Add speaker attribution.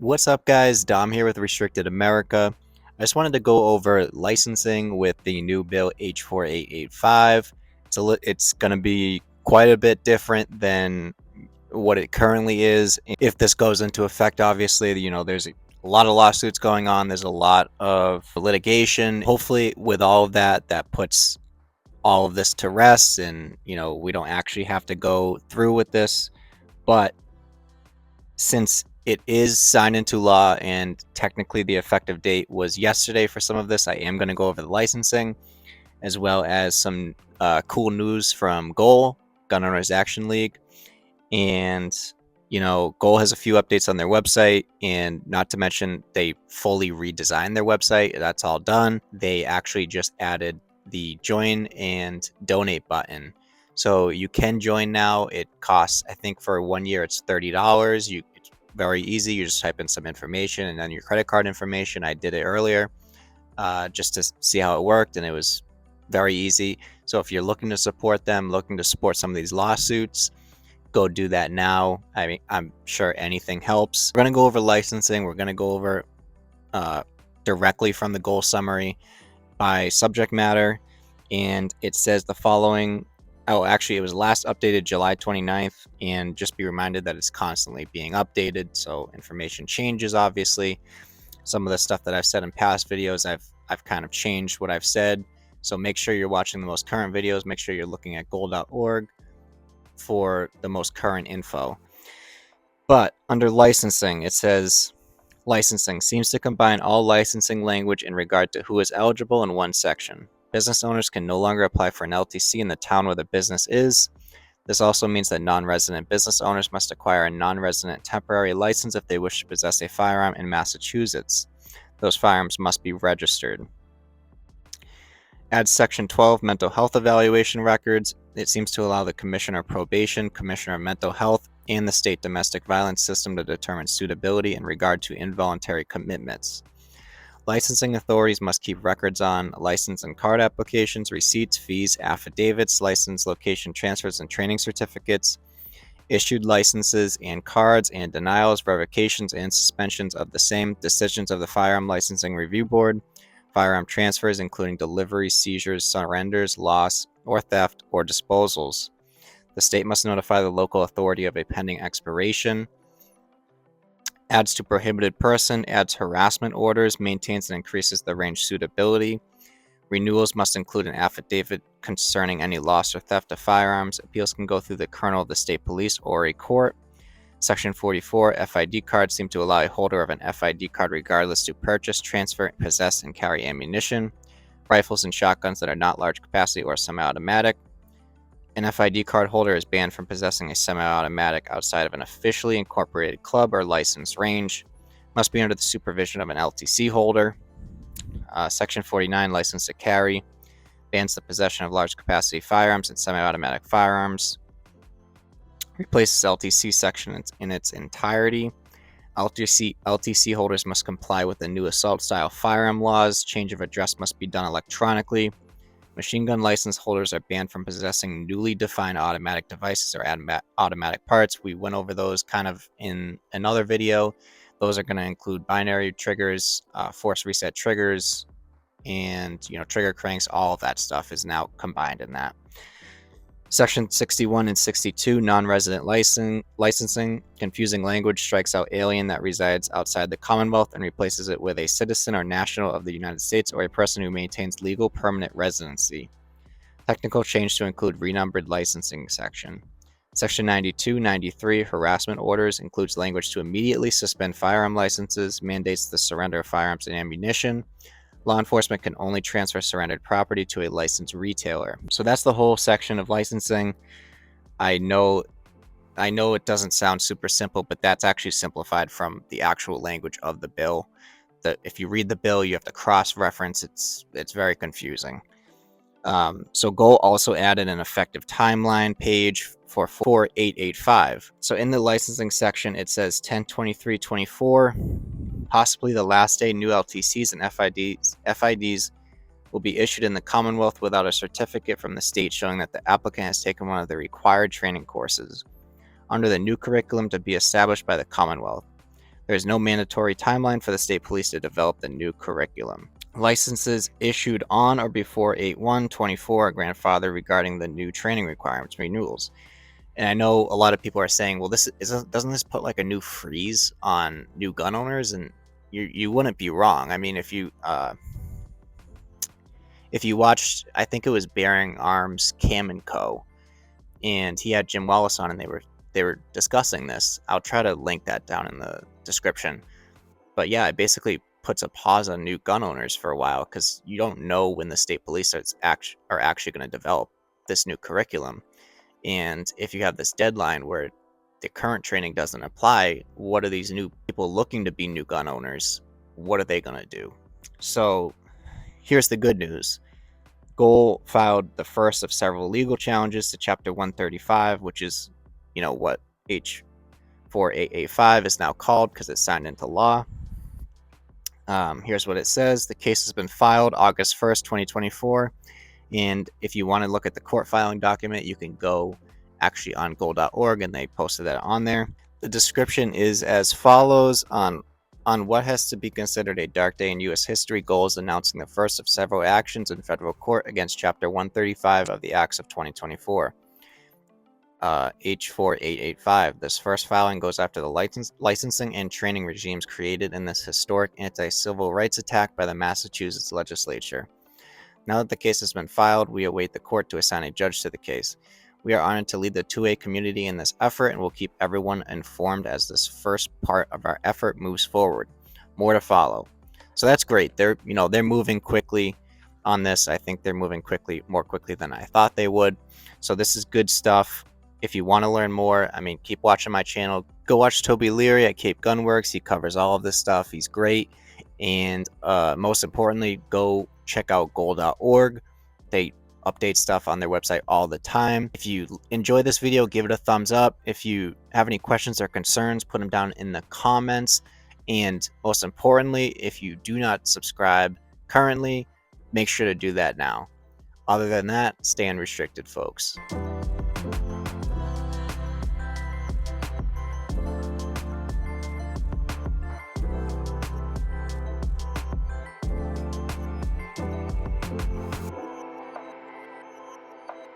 Speaker 1: What's up, guys? Dom here with Restricted America. I just wanted to go over licensing with the new bill H4885. It's going to be quite a bit different than what it currently is. If this goes into effect, obviously, there's a lot of lawsuits going on. There's a lot of litigation. Hopefully, with all of that, that puts all of this to rest, and we don't actually have to go through with this. But since it is signed into law and technically the effective date was yesterday for some of this, I am going to go over the licensing as well as some cool news from G.O.A.L, Gun Owners Action League. And G.O.A.L has a few updates on their website, and not to mention they fully redesigned their website. That's all done. They actually just added the join and donate button. So you can join now. It costs, I think for 1 year, it's $30. It's very easy. You just type in some information and then your credit card information. I did it earlier just to see how it worked, and it was very easy. So if you're looking to support them, looking to support some of these lawsuits, go do that now. I mean, I'm sure anything helps. We're going to go over licensing. We're going to go over directly from the G.O.A.L summary by subject matter. And it says the following. Oh, actually, it was last updated July 29th. And just be reminded that it's constantly being updated. So information changes, obviously. Some of the stuff that I've said in past videos, I've kind of changed what I've said. So make sure you're watching the most current videos. Make sure you're looking at goal.org for the most current info. But under licensing, it says licensing seems to combine all licensing language in regard to who is eligible in one section. Business owners can no longer apply for an LTC in the town where the business is. This also means that non-resident business owners must acquire a non-resident temporary license if they wish to possess a firearm in Massachusetts. Those firearms must be registered. Add Section 12, Mental Health Evaluation Records. It seems to allow the Commissioner of Probation, Commissioner of Mental Health, and the State Domestic Violence System to determine suitability in regard to involuntary commitments. Licensing authorities must keep records on license and card applications, receipts, fees, affidavits, license location transfers and training certificates, issued licenses and cards, and denials, revocations, and suspensions of the same, decisions of the Firearm Licensing Review Board, firearm transfers, including deliveries, seizures, surrenders, loss, or theft, or disposals. The state must notify the local authority of a pending expiration. Adds to prohibited person, adds harassment orders, maintains and increases the range suitability. Renewals must include an affidavit concerning any loss or theft of firearms. Appeals can go through the colonel of the state police or a court. Section 44, FID cards seem to allow a holder of an FID card regardless to purchase, transfer, possess, and carry ammunition. Rifles and shotguns that are not large capacity or semi-automatic. An FID card holder is banned from possessing a semi-automatic outside of an officially incorporated club or licensed range. Must be under the supervision of an LTC holder. Section 49, license to carry. Bans the possession of large capacity firearms and semi-automatic firearms. Replaces LTC section in its entirety. LTC holders must comply with the new assault style firearm laws. Change of address must be done electronically. Machine gun license holders are banned from possessing newly defined automatic devices or automatic parts. We went over those kind of in another video. Those are going to include binary triggers, force reset triggers, and trigger cranks. All of that stuff is now combined in that. Section 61 and 62, non-resident licensing. Confusing language strikes out alien that resides outside the Commonwealth and replaces it with a citizen or national of the United States or a person who maintains legal permanent residency. Technical change to include renumbered licensing section. Section 92, 93, harassment orders, includes language to immediately suspend firearm licenses, mandates the surrender of firearms and ammunition. Law enforcement can only transfer surrendered property to a licensed retailer. So that's the whole section of licensing. I know it doesn't sound super simple, but that's actually simplified from the actual language of the bill. That if you read the bill, you have to cross-reference. It's very confusing. So G.O.A.L also added an effective timeline page for 4885. So in the licensing section, it says 10/23/24. Possibly the last day new LTCs and FIDs will be issued in the Commonwealth without a certificate from the state showing that the applicant has taken one of the required training courses under the new curriculum to be established by the Commonwealth. There's no mandatory timeline for the state police to develop the new curriculum. Licenses issued on or before 8/1/24 are grandfathered regarding the new training requirements renewals. And I know a lot of people are saying, well, doesn't this put like a new freeze on new gun owners? And you wouldn't be wrong. I mean, if you watched, I think it was Bearing Arms Cam and Co. and he had Jim Wallace on, and they were discussing this. I'll try to link that down in the description. But yeah, it basically puts a pause on new gun owners for a while because you don't know when the state police are actually going to develop this new curriculum. And if you have this deadline where the current training doesn't apply, what are these new people looking to be new gun owners? What are they going to do? So here's the good news. G.O.A.L filed the first of several legal challenges to Chapter 135, which is, what H4885 is now called because it's signed into law. Here's what it says. The case has been filed August 1st, 2024. And if you want to look at the court filing document, you can go actually on G.O.A.L.org, and they posted that on there. The description is as follows. On what has to be considered a dark day in U.S. history, G.O.A.L is announcing the first of several actions in federal court against Chapter 135 of the Acts of 2024. H4885. This first filing goes after the licensing and training regimes created in this historic anti-civil rights attack by the Massachusetts legislature. Now that the case has been filed, we await the court to assign a judge to the case. We are honored to lead the 2A community in this effort, and will keep everyone informed as this first part of our effort moves forward. More to follow. So that's great. They're moving quickly on this. I think they're moving more quickly than I thought they would. So this is good stuff. If you want to learn more, keep watching my channel. Go watch Toby Leary at Cape Gunworks. He covers all of this stuff. He's great. And most importantly, go check out G.O.A.L.org. They update stuff on their website all the time. If you enjoy this video, give it a thumbs up. If you have any questions or concerns, put them down in the comments. And most importantly, if you do not subscribe currently, make sure to do that now. Other than that, stay unrestricted, folks.